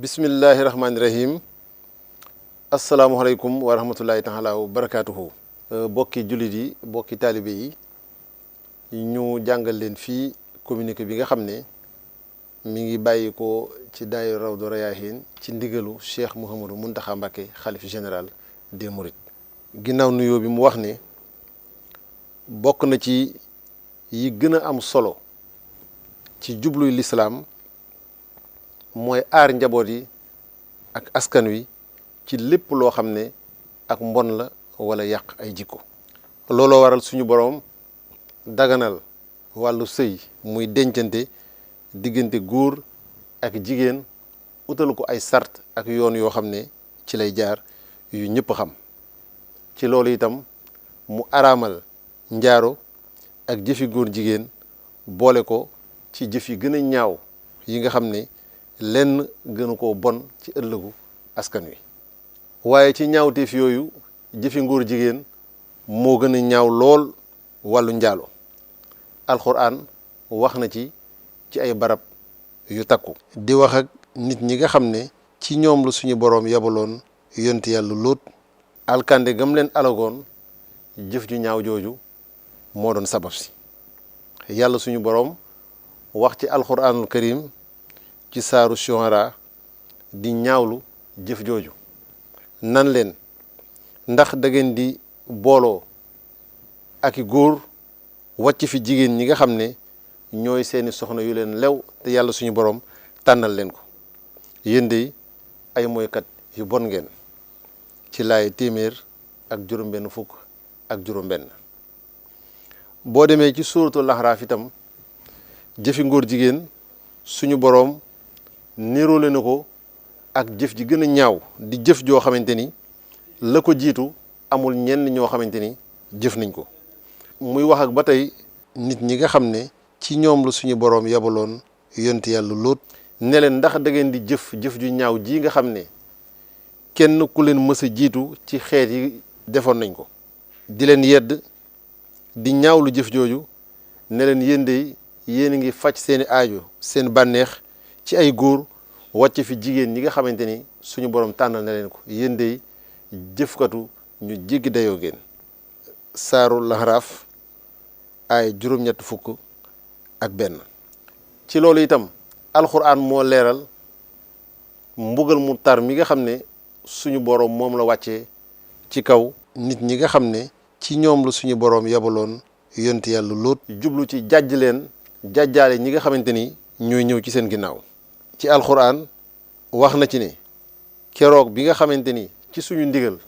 bismillahi rahmaani rahim asalaamualeykum wa rahmatullahi taala wa barakaatuhu. bokki jullit yi bokki taalibe yi ñu jàngal leen fii communiqué bi nga xam ne mi ngi bàyyi ko ci daayira Rawdu Rayaahiin ci ndigalu Cheikh Mouhamadou Mountakha Mbacké xalif général des Mourides. ginnaaw nuyoo bi mu wax ne bokk na ci yi gën a am solo ci jubluy lislaam mooy aar njaboot yi ak askan wi ci lépp loo xam ne ak mbon la wala yàq ay jikko. looloo waral suñu boroom daganal wàllu sëy muy dencante diggante góor ak jigéen utal ko ay sart ak yoon yoo xam ne ci lay jaar yu ñëpp xam. ci loolu itam mu araamal njaaro ak jëfi góor jigéen boole ko ci jëf yi gën a ñaaw yi nga xam ne lenn gënu koo bon ci ëllëgu askan wi. waaye ci ñaawteef yooyu jëfi ngóor jigéen moo gën a ñaaw lool wàllu njaalo. alxuraan wax na ci ay barab yu takku. di wax ak nit ñi nga xam ne ci ñoom la suñu boroom yabaloon yonti yàlla Lóot. alkande gam leen alagoon jëf ju ñaaw jooju moo doon sabab si. yàlla suñu boroom wax ci alxuraanul karim ci saaru Shu'ara di ñaawlu jëf jooju nan leen ndax da ngeen di booloo ak i góor wàcc fi jigéen ñi nga xam ne ñooy seeni soxna yu leen lew te yàlla suñu boroom tànnal leen ko yéen de ay moykat yu bon ngeen. ci laay téeméer ak juróom-benn fukk ak juróom-benn. boo demee ci suuratul Ahraaf itam jëfi ngóor jigéen suñu boroom niroole na ko ak jëf ji gën a ñaaw di jëf joo xamante ni la ko jiitu amul ñenn ñoo xamante ni jëf nañ ko. muy wax ak ba tey nit ñi nga xam ne ci ñoom la suñu boroom yabaloon yonti yàlla Lóot ne leen ndax da ngeen di jëf ju ñaaw ji nga xam ne kenn ku leen mës a jiitu ci xeet yi defoon nañ ko. di leen yedd di ñaawlu jëf jooju ne leen yéen de yéen a ngi faj seeni aajo seen bànneex ci ay góor wàcc fi jigéen ñi nga xamante ni suñu borom tànnal na leen ko yéen de jëfkatu ñu jéggi dayoo ngeen. saaru Lahraaf ay juróom-ñett fukk ak benn. ci loolu itam alxuraan moo leeral mbugal mu tar mi nga xam ne suñu boroom moom la wàccee ci kaw nit ñi nga xam ne ci ñoom la suñu boroom yabaloon yonti yàlla Lóot jublu ci jàjj leen jàjjaale ñi nga xamante ni ñooy ñëw ci seen ginnaaw. ci alxuraan wax na ci ne keroog bi nga xamante ni ci suñu ndigal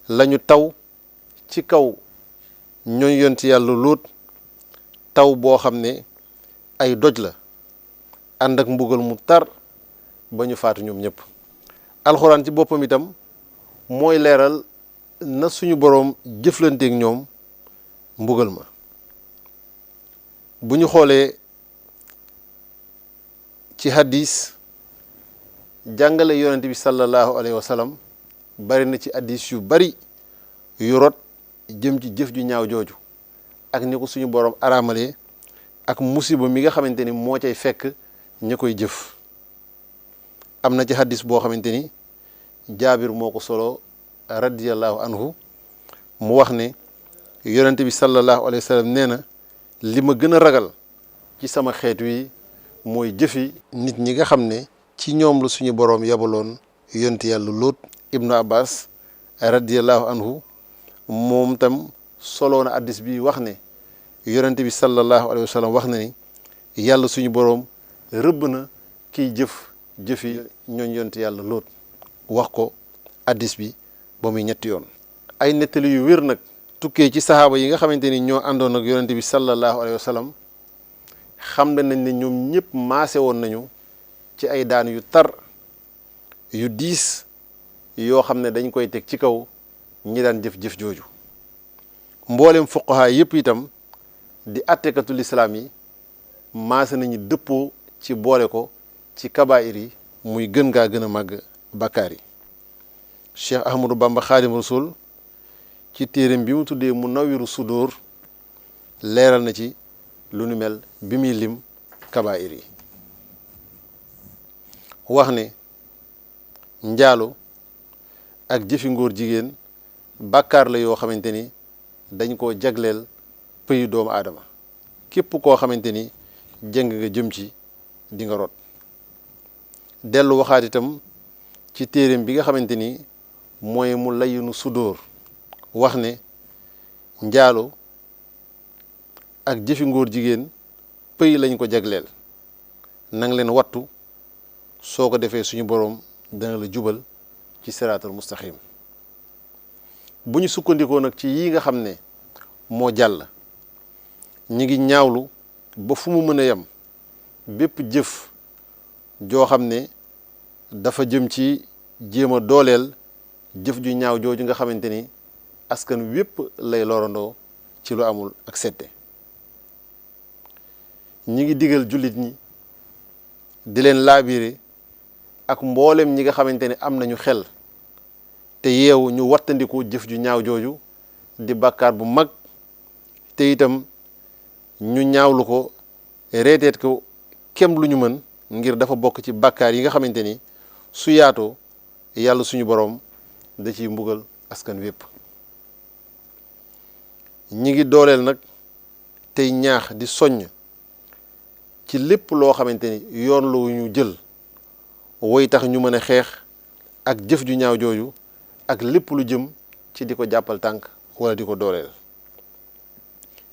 lañu taw ci kaw ñooy yonti yàlla Lóot taw boo xam ne ay doj la ànd ak mbugal mu tar ba ñu faatu ñoom ñëpp. alxuraan ci boppam itam mooy leeral na suñu boroom jëflanteek ñoom mbugal ma. bu ñu xoolee ci hadis jàngale yonent bi sallallahu alayhi wa sallam bari na ci hadis yu bari yu rot jëm ci jëf ju ñaaw jooju ak ni ko suñu boroom araamalee ak musiba mi nga xamante ni moo cay fekk ña koy jëf. am na ci hadis boo xamante ni jaabir moo ko solo radiyallahu anhu mu wax ne yonent bi sallallahu alayhi wa sallam nee na li ma gën a ragal ci sama xeet wi mooy jëfi nit ñi nga xam ne ci ñoom la suñu boroom yabaloon yonti yàlla Lóot. ibnu abbas radiyallahu anhu moom tam solo na hadis bi wax ne yonent bi sallallahu alayhi wa sallam wax na ni yàlla suñu boroom rëbb na kiy jëfi ñooñ yonti yàlla Lóot. wax ko hadis bi ba muy ñetti yoon. ay nettali yu wér nag tukkee ci saxaaba yi nga xamante ni ñoo àndoon ak yonent bi sallallahu alayhi wa sallam xam nañ ne ñoom ñëpp maase woon nañu ci ay daan yu tar yu diis yoo xam ne dañ koy teg ci kaw ñi daan jëf jooju. mboolem fuqahaa yëpp itam di attekatu lislaam yi maase nañu dëppoo ci boole ko ci kabaayir yi muy gën gaa gën a màgg bakkaar yi. Cheikh Ahmadou Bamba Xaadimu Rasuul ci téereem bi mu tuddee Munawwiru Sudóor leeral na ci lu nu mel bi muy lim kabaayir yi. wax ne njaalo ak jëfi ngóor jigéen bàkkaar la yoo xamante ni dañ koo jagleel pëyu doomu aadama képp koo xamante ni jëng nga jëm ci di nga rot. dellu waxaat itam ci téeréem bi nga xamante ni mooy mu layinu sudóor wax ne njaalo ak jëfi ngóor jigéen pëy lañ ko jagleel nang leen wattu soo ko defee suñu boroom dana la jubal ci siraatal mustaqim. bu ñu sukkandikoo nag ci yi nga xam ne moo jàll ñi ngi ñaawlu ba fu mu mën a yem bépp jëf joo xam ne dafa jëm ci jéem a dooleel jëf ju ñaaw jooju nga xamante ni askan wépp lay lorandoo ci lu amul ak sette. ñi ngi digal jullit ñi di leen laabiire ak mboolem ñi nga xamante ne am nañu xel te yeewu ñu wattandiku jëf ju ñaaw jooju di bàkkaar bu mag te itam ñu ñaawlu ko reeteet ko kem lu ñu mën ngir dafa bokk ci bàkkaar yi nga xamante ni su yaatoo yàlla suñu boroom da ciy mbugal askan wépp. ñi ngi dooleel nag tey ñaax di soññ ci lépp loo xamante ni yoon lu ñu jël woy tax ñu mën a xeex ak jëf ju ñaaw jooju ak lépp lu jëm ci di ko jàppal tànk wala di ko dooleel.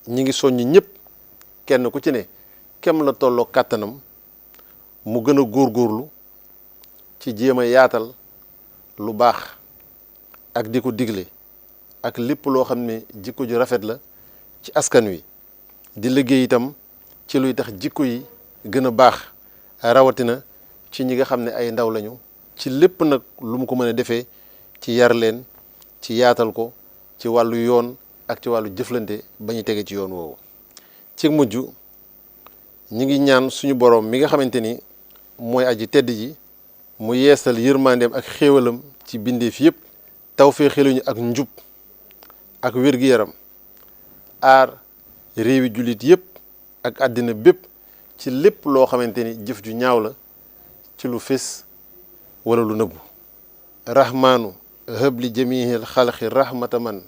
ñi ngi soññ ñëpp kenn ku ci ne kem la tolloo kàttanam mu gën a góorgóorlu ci jéem a yaatal lu baax ak di ko digle ak lépp loo xam ne jikko ju rafet la ci askan wi di liggéey itam ci luy tax jikko yi gën a baax rawatina ci ñi nga xam ne ay ndaw lañu ci lépp nag lu mu ko mën a defee ci yar leen ci yaatal ko ci wàllu yoon ak ci wàllu jëflante ba ñu tege ci yoon woowu. ci mujj ñi ngi ñaan suñu boroom mi nga xamante ni mooy aji tedd ji mu yeesal yërmandeem ak xéewalam ci bindeef yépp tawfeexaluñu ak njub ak wér-gi-yaram aar réewi jullit yépp ak àddina bépp ci lépp loo xamante ni jëf ju ñaaw la ci lu fés wala lu nëbbu. rahmaanu hëbli jamihil xalqi rahmata man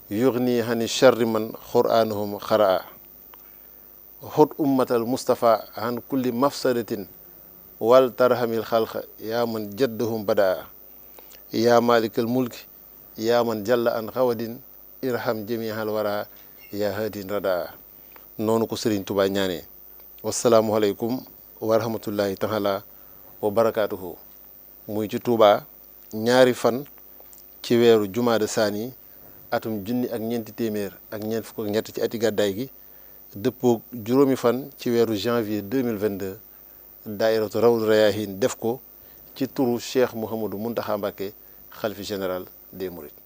yugni hani charri man qur'anuhum xaraa xut ummatal mustafa han kulli mafsadatin wal tarhamil xalqa yaa man jaddahum badaa yaa malikal mulki yaa man jalla an xawadin irham jamihal wara yaa hadin radaa. noonu ko Sëriñ Tuubaa ñaanee. wasalaamualeykum wa rahmatullahi taala wa barakaatuhu. muy ci Tuubaa ñaari fan ci weeru jumaada saani atum junni ak ñeenti téeméer ak ñeent fukk ak ñett ci ati gàddaay gi dëppoog juróomi fan ci weeru janvier 2022 daairatu Rawdu Rayaahiin def ko ci turu Cheikh Mouhamadou Mountakha Mbacké xalifa général des Mourides.